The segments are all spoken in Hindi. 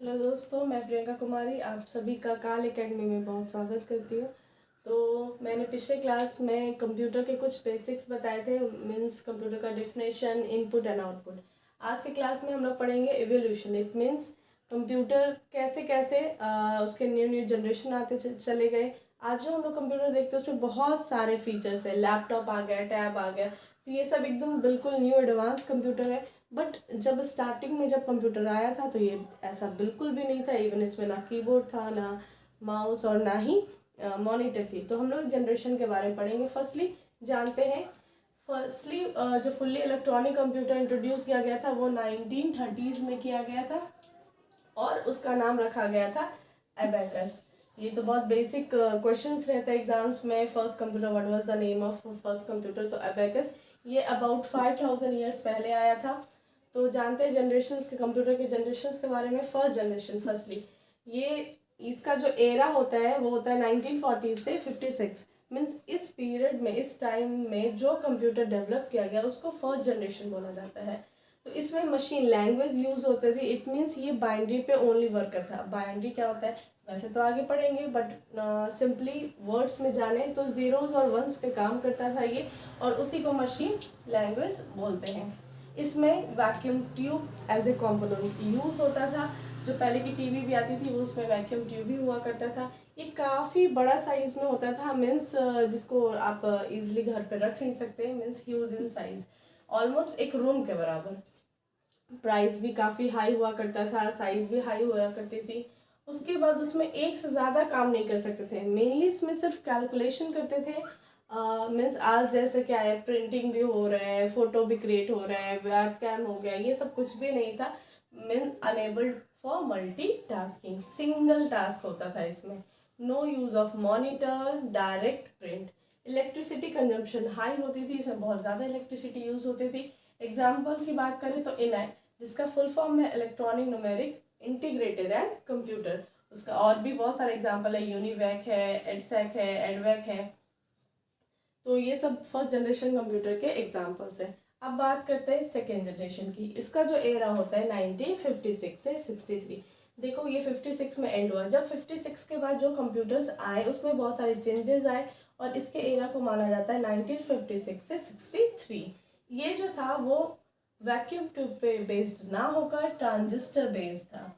हेलो दोस्तों, मैं प्रियंका कुमारी आप सभी का काल एकेडमी में बहुत स्वागत करती हूँ। तो मैंने पिछले क्लास में कंप्यूटर के कुछ बेसिक्स बताए थे, मीन्स कंप्यूटर का डेफिनेशन, इनपुट एंड आउटपुट। आज के क्लास में हम लोग पढ़ेंगे एवोल्यूशन। इट मीन्स कंप्यूटर कैसे कैसे उसके न्यू न्यू जनरेशन आते चले गए। आज जो हम लोग कंप्यूटर देखते हैं उसमें बहुत सारे फीचर्स है, लैपटॉप आ गया, टैब आ गया, तो ये सब एकदम बिल्कुल न्यू एडवांस कंप्यूटर है। बट जब स्टार्टिंग में जब कंप्यूटर आया था तो ये ऐसा बिल्कुल भी नहीं था। इवन इसमें ना कीबोर्ड था, ना माउस और ना ही मॉनिटर थी। तो हम लोग जनरेशन के बारे में पढ़ेंगे। फर्स्टली जानते हैं, जो फुल्ली इलेक्ट्रॉनिक कंप्यूटर इंट्रोड्यूस किया गया था वो 1930s में किया गया था और उसका नाम रखा गया था एबेकस। ये तो बहुत बेसिक क्वेश्चंस रहते हैं एग्जाम्स में। First computer, what was the name of first computer? तो एबेकस। ये अबाउट 5000 ईयर्स पहले आया था। तो जानते हैं जनरेशन्स के, कंप्यूटर के जनरेशन्स के बारे में। फर्स्ट जनरेशन, फर्स्टली ये इसका जो एरा होता है वो होता है 1940 से 56। मीन्स इस पीरियड में, इस टाइम में जो कंप्यूटर डेवलप किया गया उसको फर्स्ट जनरेशन बोला जाता है। तो इसमें मशीन लैंग्वेज यूज होते थे। इट मीन्स ये बाइनरी पे ओनली वर्कर था। बाइनरी क्या होता है वैसे तो आगे पढ़ेंगे, बट सिंपली वर्ड्स में जाने तो जीरोज और वंस पे काम करता था ये, और उसी को मशीन लैंग्वेज बोलते हैं। इसमें vacuum tube as a component use होता था। जो पहले की टीवी भी आती थी वो उसमें वैक्यूम ट्यूब ही हुआ करता था। ये काफ़ी बड़ा साइज में होता था, मीन्स जिसको आप इजिली घर पे रख नहीं सकते, means huge in size, almost एक रूम के बराबर। प्राइस भी काफ़ी हाई हुआ करता था, साइज भी हाई हुआ करती थी। उसके बाद उसमें एक से ज़्यादा काम नहीं कर सकते थे। मेनली इसमें सिर्फ कैलकुलेशन करते थे। मीन्स आज जैसे क्या है, प्रिंटिंग भी हो रहा है, फोटो भी क्रिएट हो रहा है, वेबकैम हो गया, ये सब कुछ भी नहीं था। Mean enabled for multi tasking, single task होता था इसमें। No use of monitor, direct print. Electricity consumption high होती थी, इसमें बहुत ज़्यादा इलेक्ट्रिसिटी यूज होती थी। एग्जाम्पल की बात करें तो इनैक, जिसका फुल फॉर्म है electronic numeric integrated and computer. उसका और भी बहुत सारे एग्जाम्पल है, यूनिवैक है, एडसेक है, एडवैक है। तो ये सब फर्स्ट जनरेशन कंप्यूटर के एग्जाम्पल्स हैं। अब बात करते हैं सेकेंड जनरेशन की। इसका जो एरा होता है 1956 से 63। देखो ये 56 में एंड हुआ। जब 56 के बाद जो कंप्यूटर्स आए उसमें बहुत सारे चेंजेस आए और इसके एरा को माना जाता है 1956 से 63। ये जो था वो वैक्यूम ट्यूब पे बेस्ड ना होकर ट्रांजिस्टर बेस्ड था।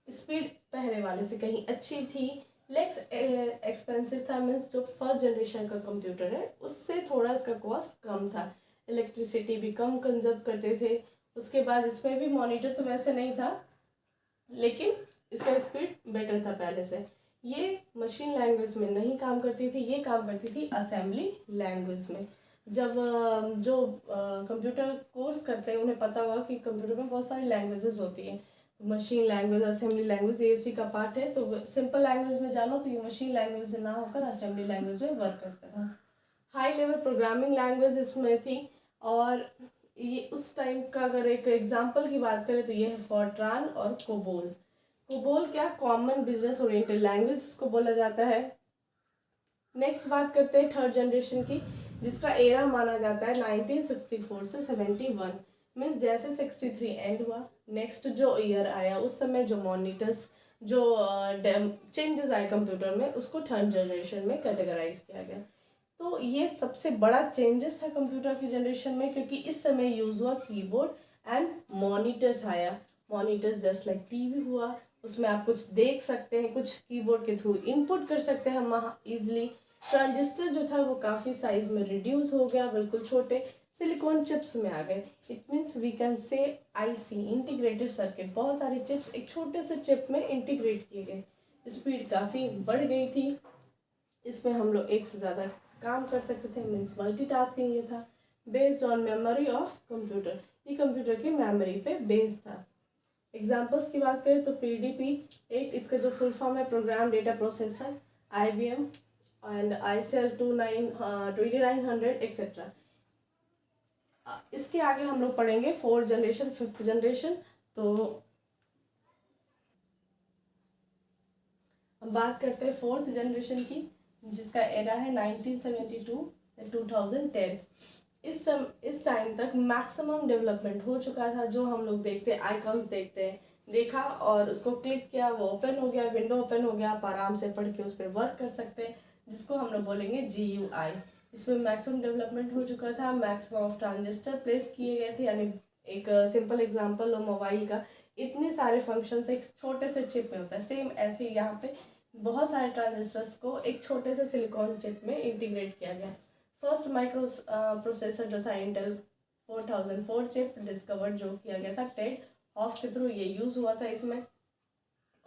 स्पीड पहले वाले से कहीं अच्छी थी, लेक्स एक्सपेंसिव था। मीन्स जो फर्स्ट जनरेशन का कंप्यूटर है उससे थोड़ा इसका कॉस्ट कम था। इलेक्ट्रिसिटी भी कम कंजर्व करते थे। उसके बाद इसमें भी मॉनिटर तो वैसे नहीं था, लेकिन इसका स्पीड बेटर था पहले से। ये मशीन लैंग्वेज में नहीं काम करती थी, ये काम करती थी असेंबली लैंग्वेज में। जब जो कंप्यूटर कोर्स करते हैं उन्हें पता होगा कि कंप्यूटर में बहुत सारी लैंग्वेजेस होती हैं। मशीन लैंग्वेज, असेंबली लैंग्वेज, ये उसी का पार्ट है। तो सिंपल लैंग्वेज में जानो तो ये मशीन लैंग्वेज से ना होकर असेंबली लैंग्वेज में वर्क करता था। हाई लेवल प्रोग्रामिंग लैंग्वेज इसमें थी। और ये उस टाइम का अगर एक एग्जांपल की बात करें तो ये है फॉर्ट्रान और कोबोल। कोबोल क्या, कॉमन बिजनेस ओरिएंटेड लैंग्वेज इसको बोला जाता है। नेक्स्ट बात करते हैं थर्ड जनरेशन की, जिसका एरा माना जाता है 1964 से 71। मीन्स जैसे 63 एंड हुआ, नेक्स्ट जो ईयर आया उस समय जो मॉनिटर्स, जो चेंजेस आए कंप्यूटर में, उसको थर्ड जनरेशन में कैटेगराइज किया गया। तो ये सबसे बड़ा चेंजेस था कंप्यूटर की जनरेशन में, क्योंकि इस समय यूज हुआ कीबोर्ड एंड मॉनिटर्स आया। मॉनिटर्स जस्ट लाइक टीवी हुआ, उसमें आप कुछ देख सकते हैं, कुछ कीबोर्ड के थ्रू इनपुट कर सकते हैं हम वहाँ ईजिली। ट्रांजिस्टर जो था वो काफ़ी साइज में रिड्यूस हो गया, बिल्कुल छोटे सिलिकॉन चिप्स में आ गए। It means we can say IC, integrated circuit. बहुत सारे चिप्स एक छोटे से चिप में इंटीग्रेट किए गए। स्पीड काफ़ी बढ़ गई थी। इसमें हम लोग एक से ज़्यादा काम कर सकते थे, मीन्स मल्टीटास्किंग ये था। Based on memory of computer, ये कंप्यूटर की मेमोरी पे बेस्ड था। एग्जाम्पल्स की बात करें तो PDP-8, इसका जो फुल फॉर्म है program data processor, IBM and ICL 2900 etcetera. इसके आगे हम लोग पढ़ेंगे फोर्थ जनरेशन, फिफ्थ जनरेशन। तो हम बात करते हैं फोर्थ जनरेशन की, जिसका एरा है 1972 से 2010। इस टाइम तक मैक्सिमम डेवलपमेंट हो चुका था। जो हम लोग देखते हैं, आइकॉन्स देखते हैं, देखा और उसको क्लिक किया, वो ओपन हो गया, विंडो ओपन हो गया, आप आराम से पढ़ के उस पर वर्क कर सकते हैं, जिसको हम लोग बोलेंगे GUI। इसमें मैक्सिमम डेवलपमेंट हो चुका था, मैक्सिमम ऑफ ट्रांजिस्टर प्लेस किए गए थे, यानी एक सिंपल एग्जांपल हो मोबाइल का, इतने सारे फंक्शंस एक छोटे से चिप में होता है। सेम ऐसे ही यहाँ पे बहुत सारे ट्रांजिस्टर्स को एक छोटे से सिलिकॉन चिप में इंटीग्रेट किया गया। फर्स्ट माइक्रो प्रोसेसर जो था इंटेल 4004 चिप डिस्कवर्ड जो किया गया था टेड हॉफ के थ्रू, ये यूज़ हुआ था इसमें।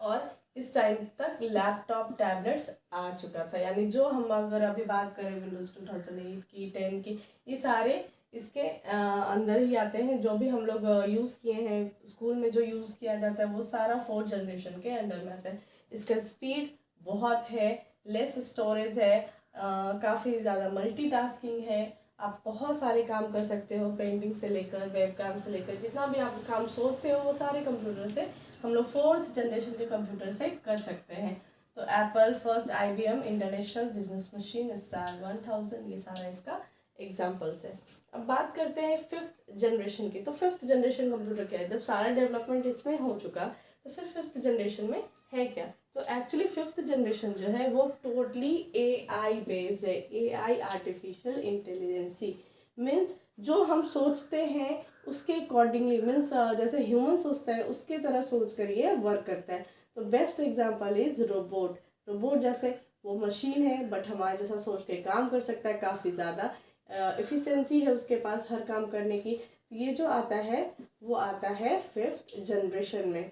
और इस टाइम तक लैपटॉप टैबलेट्स आ चुका था, यानी जो हम अगर अभी बात करें विंडोज़ 2008 की 10 की, ये सारे इसके अंदर ही आते हैं। जो भी हम लोग यूज़ किए हैं स्कूल में, जो यूज़ किया जाता है वो सारा 4th जनरेशन के अंडर में आता है। इसका स्पीड बहुत है, लेस स्टोरेज है, काफ़ी ज़्यादा मल्टीटास्किंग है, आप बहुत सारे काम कर सकते हो, पेंटिंग से लेकर वेब काम से लेकर जितना भी आप काम सोचते हो वो सारे कंप्यूटर से हम लोग 4th जनरेशन के कंप्यूटर से कर सकते हैं। तो Apple first, IBM international business machine, star 1000, ये सारा इसका एग्जाम्पल्स है। अब बात करते हैं 5th जनरेशन की। तो 5th जनरेशन कंप्यूटर क्या है? जब सारा डेवलपमेंट इसमें हो चुका तो फिर 5th जनरेशन में है क्या? तो एक्चुअली 5th जनरेशन जो है वो टोटली AI बेस्ड है। AI आर्टिफिशियल इंटेलिजेंसी मीन्स जो हम सोचते हैं उसके अकॉर्डिंगली, मीन्स जैसे ह्यूमन सोचता है उसके तरह सोच कर ये वर्क करता है। तो best example is robot. Robot जैसे वो मशीन है बट हमारे जैसा सोच के काम कर सकता है, काफ़ी ज़्यादा एफिशिएंसी है उसके पास हर काम करने की। ये जो आता है वो आता है 5th जनरेशन में।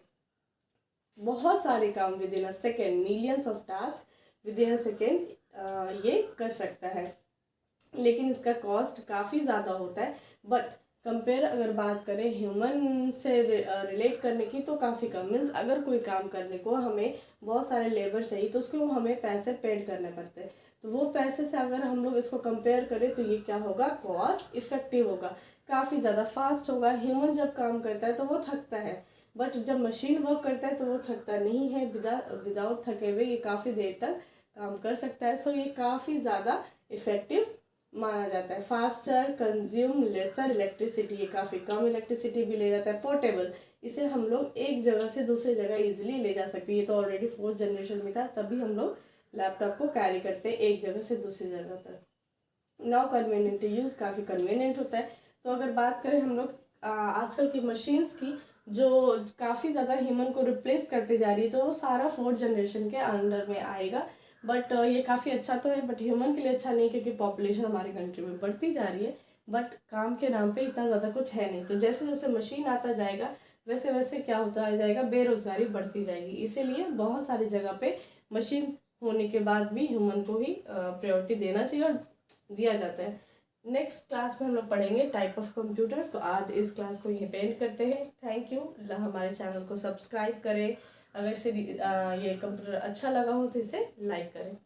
बहुत सारे काम with in a second, millions of task with in a second ये कर सकता है, लेकिन इसका कॉस्ट काफ़ी ज़्यादा होता है। बट कंपेयर अगर बात करें ह्यूमन से रिलेट करने की तो काफ़ी कम। मीन्स अगर कोई काम करने को हमें बहुत सारे लेबर चाहिए तो उसको हमें पैसे पेड करने पड़ते हैं। तो वो पैसे से अगर हम लोग इसको कंपेयर करें तो ये क्या होगा, कॉस्ट इफेक्टिव होगा, काफ़ी ज़्यादा फास्ट होगा। ह्यूमन जब काम करता है तो वो थकता है, बट जब मशीन वर्क करता है तो वो थकता नहीं है। विदाउट थके हुए ये काफ़ी देर तक काम कर सकता है। सो ये काफ़ी ज़्यादा इफेक्टिव माना जाता है। फास्टर, कंज्यूम लेसर इलेक्ट्रिसिटी, ये काफ़ी कम इलेक्ट्रिसिटी भी ले जाता है। पोर्टेबल, इसे हम लोग एक जगह से दूसरी जगह इजीली ले जा सकते हैं। ये तो ऑलरेडी 4th जनरेशन में था, तभी हम लोग लैपटॉप को कैरी करते हैं एक जगह से दूसरी जगह तक। नाउ कन्वीनियंट टू यूज़, काफ़ी कन्वीनियंट होता है। तो अगर बात करें हम लोग आजकल की मशीन्स की जो काफ़ी ज़्यादा ह्यूमन को रिप्लेस करते जा रही है, तो वो सारा 4th जनरेशन के अंडर में आएगा। बट ये काफ़ी अच्छा तो है, बट ह्यूमन के लिए अच्छा नहीं, क्योंकि पॉपुलेशन हमारी कंट्री में बढ़ती जा रही है, बट काम के नाम पे इतना ज़्यादा कुछ है नहीं। तो जैसे जैसे मशीन आता जाएगा वैसे वैसे क्या होता जाएगा, बेरोज़गारी बढ़ती जाएगी। इसीलिए बहुत सारी जगह पे मशीन होने के बाद भी ह्यूमन को ही प्रायोरिटी देना चाहिए और दिया जाता है। नेक्स्ट क्लास में हम लोग पढ़ेंगे टाइप ऑफ कंप्यूटर। तो आज इस क्लास को यहीं पे एंड करते हैं। Thank you. हमारे चैनल को सब्सक्राइब करें, अगर इसे ये कंप्यूटर अच्छा लगा हो तो इसे लाइक करें।